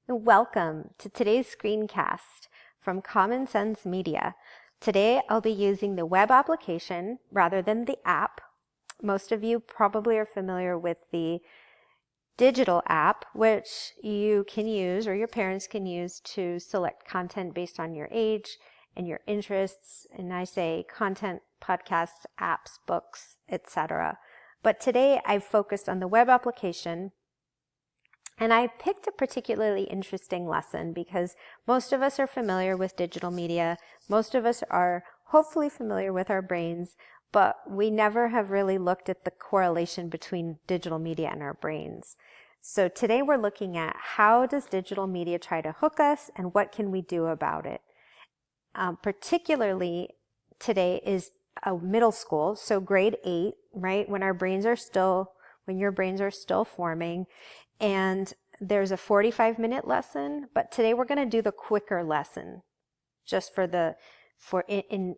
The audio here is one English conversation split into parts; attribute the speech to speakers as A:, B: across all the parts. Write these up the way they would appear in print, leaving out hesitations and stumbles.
A: Welcome to today's screencast from Common Sense Media. Today I'll be using the web application rather than the app. Most of you probably are familiar with the digital app, which you can use or your parents can use to select content based on your age and your interests. And I say content, podcasts, apps, books, etc. But today I've focused on the web application. And I picked a particularly interesting lesson because most of us are familiar with digital media. Most of us are hopefully familiar with our brains, but we never have really looked at the correlation between digital media and our brains. So today we're looking at how does digital media try to hook us and what can we do about it? Particularly today is a middle school, so grade 8, right? When your brains are still forming. And there's a 45-minute lesson, but today we're going to do the quicker lesson, just in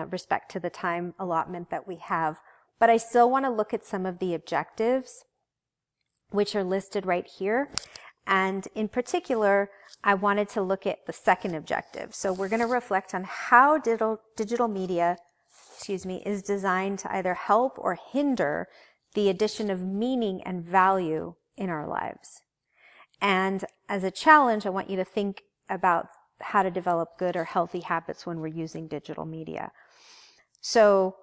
A: respect to the time allotment that we have. But I still want to look at some of the objectives, which are listed right here. And in particular, I wanted to look at the second objective. So we're going to reflect on how digital media, is designed to either help or hinder the addition of meaning and value in our lives. And as a challenge, I want you to think about how to develop good or healthy habits when we're using digital media. So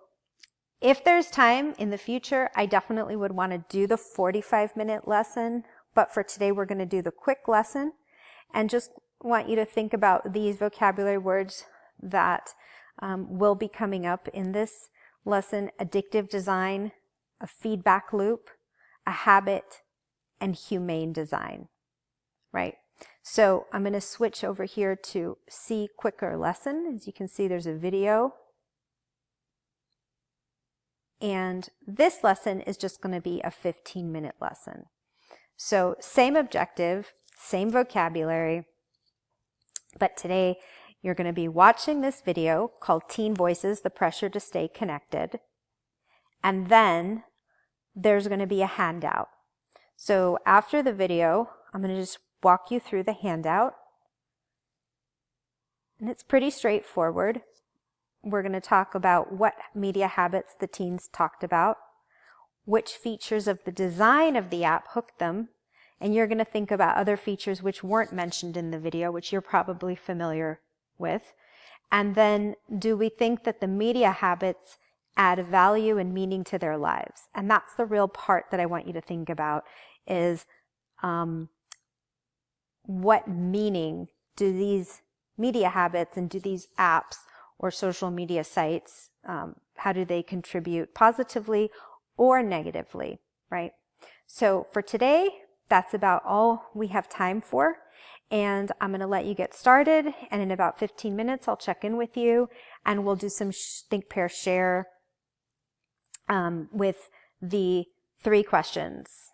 A: if there's time in the future, I definitely would want to do the 45-minute lesson, but for today we're going to do the quick lesson and just want you to think about these vocabulary words that will be coming up in this lesson: addictive design, a feedback loop, a habit, and humane design, right? So I'm going to switch over here to see quicker lesson. As you can see, there's a video. And this lesson is just going to be a 15-minute lesson. So same objective, same vocabulary, but today you're going to be watching this video called Teen Voices, The Pressure to Stay Connected. And then there's going to be a handout. So after the video, I'm going to just walk you through the handout. And it's pretty straightforward. We're going to talk about what media habits the teens talked about, which features of the design of the app hooked them, and you're going to think about other features which weren't mentioned in the video, which you're probably familiar with. And then, do we think that the media habits add value and meaning to their lives? And that's the real part that I want you to think about is what meaning do these media habits and do these apps or social media sites, how do they contribute positively or negatively, right? So for today, that's about all we have time for. And I'm going to let you get started. And in about 15 minutes, I'll check in with you and we'll do some think, pair, share with the 3 questions.